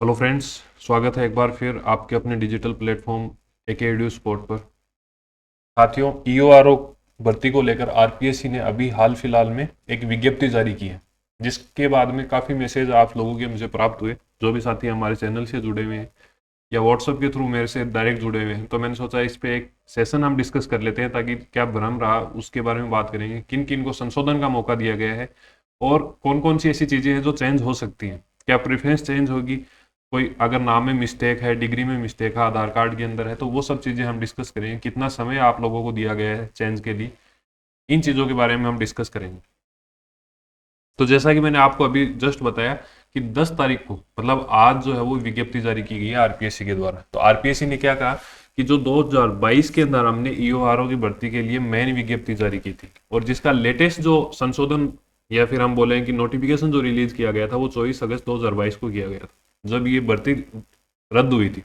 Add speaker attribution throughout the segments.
Speaker 1: Hello friends, स्वागत है एक बार फिर आपके अपने डिजिटल प्लेटफॉर्म एकेडू स्पोर्ट पर। साथियों, ईओआरओ भर्ती को लेकर आरपीएससी ने अभी हाल फिलहाल में एक विज्ञप्ति जारी की है, जिसके बाद में काफ़ी मैसेज आप लोगों के मुझे प्राप्त हुए। जो भी साथी हमारे चैनल से जुड़े हुए हैं या व्हाट्सएप के थ्रू मेरे से डायरेक्ट जुड़े हुए हैं, तो मैंने सोचा इस पे एक सेशन हम डिस्कस कर लेते हैं, ताकि क्या भ्रम रहा उसके बारे में बात करेंगे, किन किन को संशोधन का मौका दिया गया है और कौन कौन सी ऐसी चीज़ें हैं जो चेंज हो सकती हैं। क्या प्रेफरेंस चेंज होगी, कोई अगर नाम में मिस्टेक है, डिग्री में मिस्टेक है, आधार कार्ड के अंदर है, तो वो सब चीज़ें हम डिस्कस करेंगे। कितना समय आप लोगों को दिया गया है चेंज के लिए, इन चीज़ों के बारे में हम डिस्कस करेंगे। तो जैसा कि मैंने आपको अभी जस्ट बताया कि 10 तारीख को, मतलब आज जो है वो विज्ञप्ति जारी की गई है आरपीएससी के द्वारा। तो आरपीएससी ने क्या कहा कि जो 2022 के अंदर हमने ईओआरओ की भर्ती के लिए मैन विज्ञप्ति जारी की थी, और जिसका लेटेस्ट जो संशोधन या फिर हम बोलें कि नोटिफिकेशन जो रिलीज किया गया था, वो 24 अगस्त 2022 को किया गया था, जब ये भर्ती रद्द हुई थी।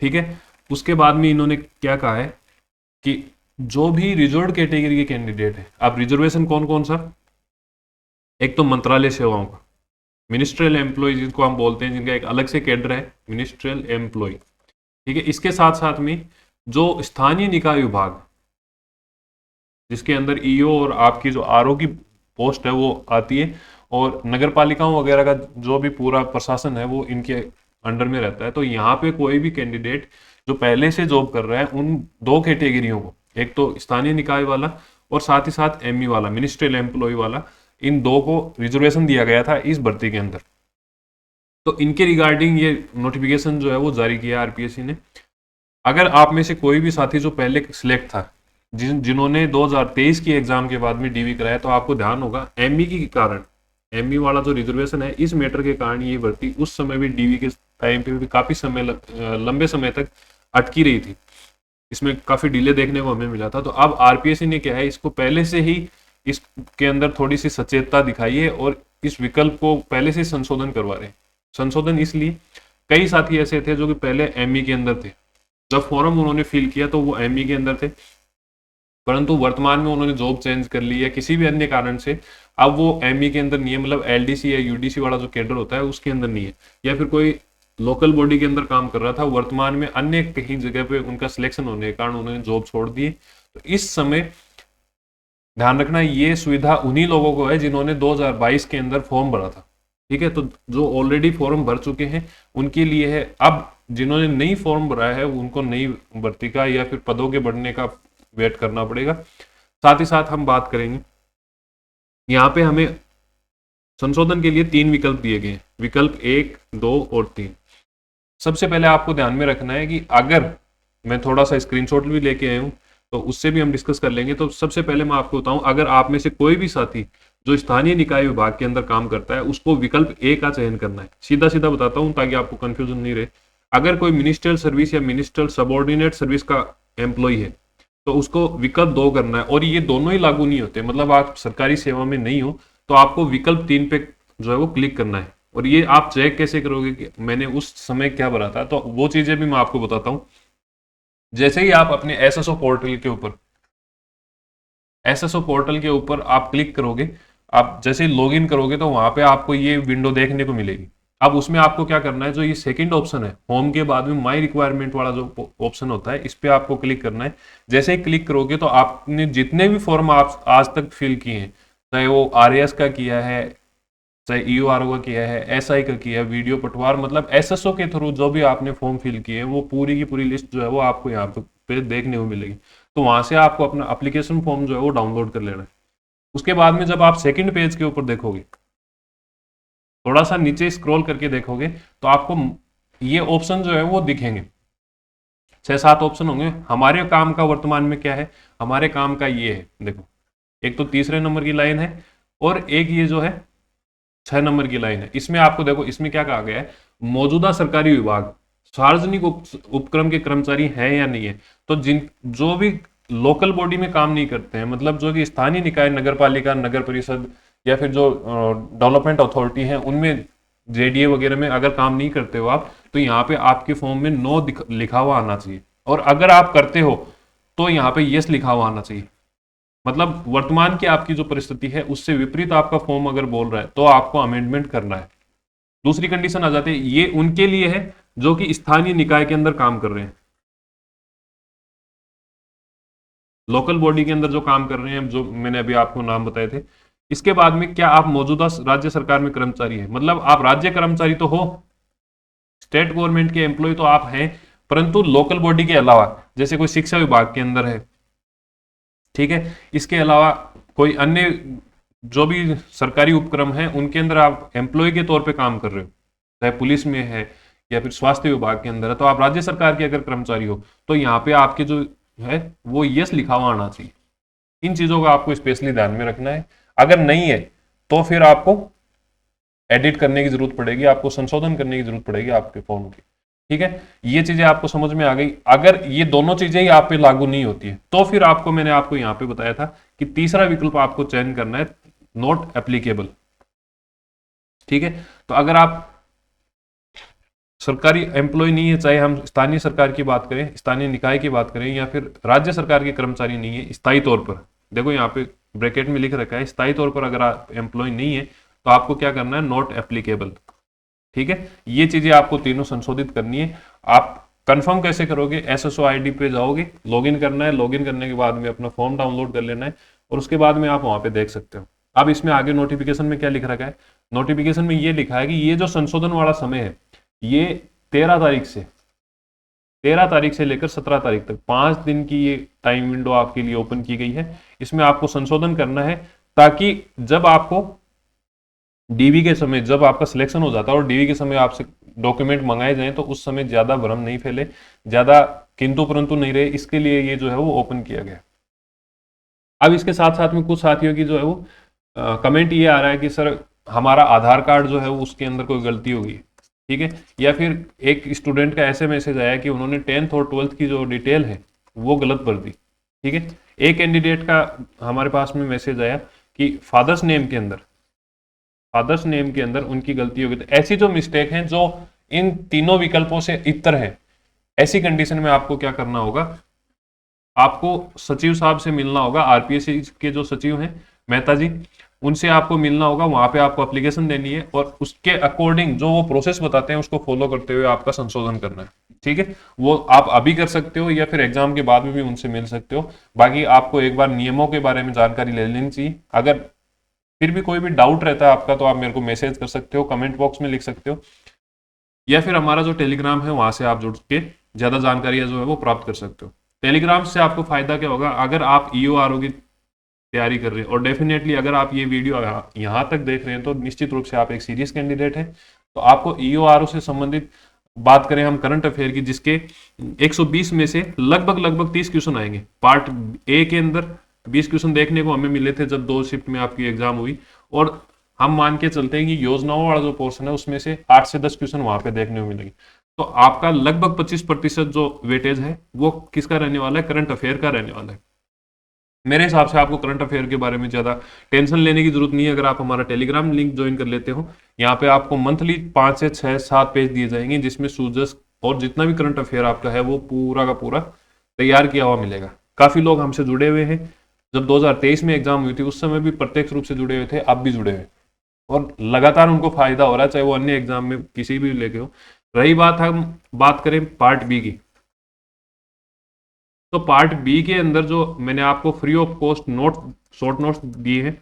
Speaker 1: ठीक है। उसके बाद में इन्होंने क्या कहा है कि जो भी रिजर्व कैटेगरी के कैंडिडेट है, अब रिजर्वेशन कौन कौन सा, एक तो मंत्रालय सेवाओं का, मिनिस्ट्रियल एम्प्लॉय जिनको हम बोलते हैं, जिनका एक अलग से कैडर है मिनिस्ट्रियल एम्प्लॉय। ठीक है। इसके साथ साथ में जो स्थानीय निकाय विभाग, जिसके अंदर ईओ और आपकी जो आरओ की पोस्ट है वो आती है, और नगर पालिकाओं वगैरह का जो भी पूरा प्रशासन है वो इनके अंडर में रहता है। तो यहाँ पे कोई भी कैंडिडेट जो पहले से जॉब कर रहा है, उन दो कैटेगरियों को, एक तो स्थानीय निकाय वाला और साथ ही साथ एमई वाला, मिनिस्ट्रियल एम्प्लॉय वाला, इन दो को रिजर्वेशन दिया गया था इस भर्ती के अंदर। तो इनके रिगार्डिंग ये नोटिफिकेशन जो है वो जारी किया आरपीएससी ने। अगर आप में से कोई भी साथी जो पहले सिलेक्ट था, जिन्होंने 2023 की एग्जाम के बाद में डीवी कराया, तो आपको ध्यान होगा एमई के कारण, एमई वाला जो रिजर्वेशन है, इस मैटर के कारण ये भर्ती उस समय भी डीवी के टाइम पे भी काफी समय लंबे समय तक अटकी रही थी। इसमें काफी डिले देखने को हमें मिला था। तो अब आरपीएससी ने क्या है, इसको पहले से ही इसके अंदर थोड़ी सी सचेतता दिखाई है और इस विकल्प को पहले से संशोधन करवा रहे हैं। संशोधन इसलिए, कई साथी ऐसे थे जो कि पहले एमई के अंदर थे, जब फॉर्म उन्होंने फिल किया तो वो एमई के अंदर थे, परंतु वर्तमान में उन्होंने जॉब चेंज कर ली है किसी भी अन्य कारण से, अब वो एमई के अंदर नहीं है, मतलब एलडीसी या यूडीसी वाला जो कैडर होता है उसके अंदर नहीं है, या फिर कोई लोकल बॉडी के अंदर काम कर रहा था, वर्तमान में अन्य कहीं जगह पे उनका सिलेक्शन होने के कारण उन्होंने जॉब छोड़ दी। तो इस समय ध्यान रखना, ये सुविधा उन्हीं लोगों को है जिन्होंने 2022 के अंदर फॉर्म भरा था। ठीक है। तो जो ऑलरेडी फॉर्म भर चुके हैं उनके लिए है। अब जिन्होंने नई फॉर्म भरा है उनको नई भर्ती का या फिर पदों के बढ़ने का वेट करना पड़ेगा। साथ ही साथ हम बात करेंगे, यहाँ पे हमें संशोधन के लिए 3 विकल्प दिए गए हैं, विकल्प 1, 2 और 3। सबसे पहले आपको ध्यान में रखना है कि अगर, मैं थोड़ा सा स्क्रीनशॉट भी लेके आया हूँ तो उससे भी हम डिस्कस कर लेंगे। तो सबसे पहले मैं आपको बताऊं, अगर आप में से कोई भी साथी जो स्थानीय निकाय विभाग के अंदर काम करता है, उसको विकल्प ए का चयन करना है। सीधा सीधा बताता हूं ताकि आपको कंफ्यूजन नहीं रहे। अगर कोई मिनिस्ट्रियल सर्विस या मिनिस्ट्रियल सबऑर्डिनेट सर्विस का एम्प्लॉय है, तो उसको विकल्प 2 करना है। और ये दोनों ही लागू नहीं होते, मतलब आप सरकारी सेवा में नहीं हो तो आपको विकल्प 3 पे जो है वो क्लिक करना है। और ये आप चेक कैसे करोगे कि मैंने उस समय क्या भरा था, तो वो चीजें भी मैं आपको बताता हूँ। जैसे ही आप अपने एसएसओ पोर्टल के ऊपर, एसएसओ पोर्टल के ऊपर आप क्लिक करोगे, आप जैसे ही लॉगिन करोगे तो वहां पे आपको ये विंडो देखने को मिलेगी। अब उसमें आपको क्या करना है, जो ये सेकंड ऑप्शन है होम के बाद में माई रिक्वायरमेंट वाला जो ऑप्शन होता है, इस पे आपको क्लिक करना है। जैसे ही क्लिक करोगे तो आपने जितने भी फॉर्म आप आज तक फिल किए हैं, चाहे वो आरएएस का किया है, चाहे ईओआरओ का किया है, एसआई का किया है, वीडियो पटवार, मतलब एसएसओ के थ्रू जो भी आपने फॉर्म फिल किए हैं, वो पूरी की पूरी लिस्ट जो है वो आपको यहाँ पे देखने को मिलेगी। तो वहां से आपको अपना एप्लीकेशन फॉर्म जो है वो डाउनलोड कर लेना है। उसके बाद में जब आप सेकंड पेज के ऊपर देखोगे, थोड़ा सा नीचे स्क्रॉल करके देखोगे, तो आपको ये ऑप्शन जो है वो दिखेंगे। 6-7 ऑप्शन होंगे। हमारे काम का वर्तमान में क्या है, हमारे काम का ये है, देखो, एक तो तीसरे नंबर की लाइन है और एक ये जो है 6 नंबर की लाइन है। इसमें आपको देखो, इसमें क्या कहा गया है, मौजूदा सरकारी विभाग सार्वजनिक उपक्रम के कर्मचारी हैं या नहीं है। तो जिन जो भी लोकल बॉडी में काम नहीं करते हैं, मतलब जो कि स्थानीय निकाय, नगर पालिका, नगर परिषद या फिर जो डेवलपमेंट अथॉरिटी है, उनमें जेडीए वगैरह में अगर काम नहीं करते हो आप, तो यहाँ पे आपके फॉर्म में नो लिखा हुआ आना चाहिए। और अगर आप करते हो तो यहाँ पे यस लिखा हुआ आना चाहिए। मतलब वर्तमान की आपकी जो परिस्थिति है उससे विपरीत आपका फॉर्म अगर बोल रहा है तो आपको अमेंडमेंट करना है। दूसरी कंडीशन आ जाती है, ये उनके लिए है जो कि स्थानीय निकाय के अंदर काम कर रहे हैं, लोकल बॉडी के अंदर जो काम कर रहे हैं, जो मैंने अभी आपको नाम बताए थे। इसके बाद में क्या आप मौजूदा राज्य सरकार में कर्मचारी है, मतलब आप राज्य कर्मचारी तो हो, स्टेट गवर्नमेंट के एम्प्लॉय तो आप हैं, परंतु लोकल बॉडी के अलावा जैसे कोई शिक्षा विभाग के अंदर है, ठीक है, इसके अलावा कोई अन्य जो भी सरकारी उपक्रम है उनके अंदर आप एम्प्लॉय के तौर पे काम कर रहे हो, चाहे पुलिस में है या फिर स्वास्थ्य विभाग के अंदर है, तो आप राज्य सरकार के अगर कर्मचारी हो तो यहाँ पे आपके जो है वो यस लिखा हुआ आना चाहिए। इन चीजों का आपको स्पेशली ध्यान में रखना है। अगर नहीं है तो फिर आपको एडिट करने की जरूरत पड़ेगी, आपको संशोधन करने की जरूरत पड़ेगी आपके फॉर्म की, ठीक है। ये चीजें आपको समझ में आ गई। अगर ये दोनों चीजें ही आप पे लागू नहीं होती है तो फिर आपको, मैंने आपको यहाँ पे बताया था कि तीसरा विकल्प आपको चयन करना है, नॉट एप्लीकेबल, ठीक है। तो अगर आप सरकारी एम्प्लॉय नहीं है, चाहे हम स्थानीय सरकार की बात करें, स्थानीय निकाय की बात करें, या फिर राज्य सरकार के कर्मचारी नहीं है स्थायी तौर पर, देखो यहाँ पे ब्रैकेट में लिख रखा है स्थायी तौर पर अगर आप एम्प्लॉय नहीं है तो आपको क्या करना है, नॉट एप्लीकेबल, ठीक है। ये चीजें आपको तीनों संशोधित करनी है। आप कंफर्म कैसे करोगे, एसएसओ आईडी पे जाओगे, लॉगिन करना है, लॉगिन करने के बाद में अपना फॉर्म डाउनलोड कर लेना है और उसके बाद में आप वहां पे देख सकते हो। अब इसमें आगे नोटिफिकेशन में क्या लिख रखा है, नोटिफिकेशन में ये लिखा है कि ये जो संशोधन वाला समय है ये 13 तारीख से लेकर 17 तारीख तक 5 दिन की ये टाइम विंडो आपके लिए ओपन की गई है। इसमें आपको संशोधन करना है ताकि जब आपको डीवी के समय, जब आपका सिलेक्शन हो जाता है और डीवी के समय आपसे डॉक्यूमेंट मंगाए जाएं तो उस समय ज्यादा भ्रम नहीं फैले, ज्यादा किंतु परंतु नहीं रहे, इसके लिए ये जो है वो ओपन किया गया। अब इसके साथ साथ में कुछ साथियों की जो है वो कमेंट ये आ रहा है कि सर हमारा आधार कार्ड जो है वो उसके अंदर कोई गलती हो गई, ठीक है, या फिर एक स्टूडेंट का ऐसे मैसेज आया कि उन्होंने 10th और 12th की जो डिटेल है वो गलत भर दी, ठीक है। एक कैंडिडेट का हमारे पास में मैसेज आया कि फादर्स नेम के अंदर उनकी गलती हो गई। तो ऐसी जो मिस्टेक है जो इन तीनों विकल्पों से इतर है, ऐसी कंडीशन में आपको क्या करना होगा, आपको सचिव साहब से मिलना होगा, आरपीएससी के जो सचिव हैं मेहता जी, उनसे आपको मिलना होगा, वहां पे आपको एप्लीकेशन देनी है और उसके अकॉर्डिंग जो वो प्रोसेस बताते हैं उसको फॉलो करते हुए आपका संशोधन करना है, ठीक है। वो आप अभी कर सकते हो या फिर एग्जाम के बाद में भी उनसे मिल सकते हो। बाकी आपको एक बार नियमों के बारे में जानकारी ले लेनी चाहिए। अगर फिर भी कोई भी डाउट रहता है आपका तो आप मेरे को मैसेज कर सकते हो, कमेंट बॉक्स में लिख सकते हो, या फिर हमारा जो टेलीग्राम है वहां से आप जुड़ के ज्यादा जानकारी जो है वो प्राप्त कर सकते हो। टेलीग्राम से आपको फायदा क्या होगा, अगर आप ईओआरओ की तैयारी कर रहे हैं और डेफिनेटली अगर आप ये वीडियो यहाँ तक देख रहे हैं तो निश्चित रूप से आप एक सीरियस कैंडिडेट हैं, तो आपको ईओआरओ से संबंधित बात करें हम करंट अफेयर की, जिसके 120 में से लगभग 30 क्वेश्चन आएंगे। पार्ट ए के अंदर 20 क्वेश्चन देखने को हमें मिले थे जब 2 शिफ्ट में आपकी एग्जाम हुई, और हम मान के चलते हैं कि योजनाओं वाला जो पोर्शन है उसमें से 8 से 10 क्वेश्चन वहां पे देखने को मिलेंगे। तो आपका लगभग 25% जो वेटेज है वो किसका रहने वाला है, करंट अफेयर का रहने वाला है। मेरे हिसाब से आपको करंट अफेयर के बारे में ज्यादा टेंशन लेने की जरूरत नहीं है अगर आप हमारा टेलीग्राम लिंक ज्वाइन कर लेते हो। यहाँ पे आपको मंथली 5 से 6 7 पेज दिए जाएंगे जिसमें सूजस और जितना भी करंट अफेयर आपका है वो पूरा का पूरा तैयार किया हुआ मिलेगा। काफी लोग हमसे जुड़े हुए हैं, जब 2023 में एग्जाम हुई थी उस समय भी प्रत्यक्ष रूप से जुड़े हुए थे, अब भी जुड़े हुए और लगातार उनको फायदा हो रहा है, चाहे वो अन्य एग्जाम में किसी भी लेके हो। रही बात, हम बात करें पार्ट बी की, तो पार्ट बी के अंदर जो मैंने आपको free of cost note, short notes दिए हैं,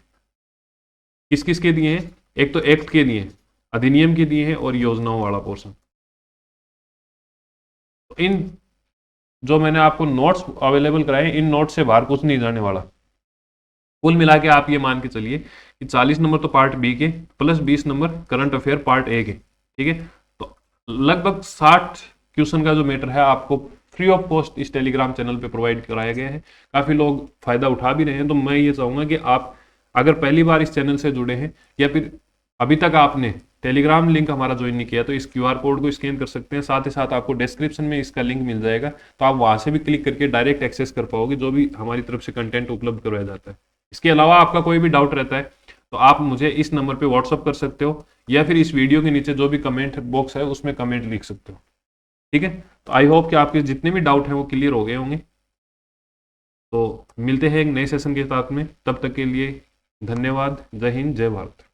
Speaker 1: किस किस के दिए हैं, एक तो एक्ट के दिए, अधिनियम के दिए हैं और योजनाओं वाला पोर्शन। तो इन जो मैंने आपको नोट्स अवेलेबल कराए, इन नोट्स से बाहर कुछ नहीं जाने वाला। कुल मिला के आप ये मान के चलिए कि 40 नंबर तो पार्ट बी के plus 20 number current affair part A के, ठीक है। तो लगभग 60 क्वेश्चन का जो मैटर है आपको फ्री ऑफ कॉस्ट इस टेलीग्राम चैनल पे प्रोवाइड कराया गया है। काफी लोग फायदा उठा भी रहे हैं। तो मैं ये चाहूंगा कि आप अगर पहली बार इस चैनल से जुड़े हैं या फिर अभी तक आपने टेलीग्राम लिंक हमारा ज्वाइन नहीं किया तो इस क्यूआर कोड को स्कैन कर सकते हैं, साथ ही साथ आपको डिस्क्रिप्शन में इसका लिंक मिल जाएगा, तो आप वहां से भी क्लिक करके डायरेक्ट एक्सेस कर पाओगे जो भी हमारी तरफ से कंटेंट उपलब्ध करवाया जाता है। इसके अलावा आपका कोई भी डाउट रहता है तो आप मुझे इस नंबर पे व्हाट्सअप कर सकते हो या फिर इस वीडियो के नीचे जो भी कमेंट बॉक्स है उसमें कमेंट लिख सकते हो, ठीक है। तो आई होप कि आपके जितने भी डाउट हैं वो क्लियर हो गए होंगे। तो मिलते हैं एक नए सेशन के साथ में, तब तक के लिए धन्यवाद। जय हिंद, जय भारत।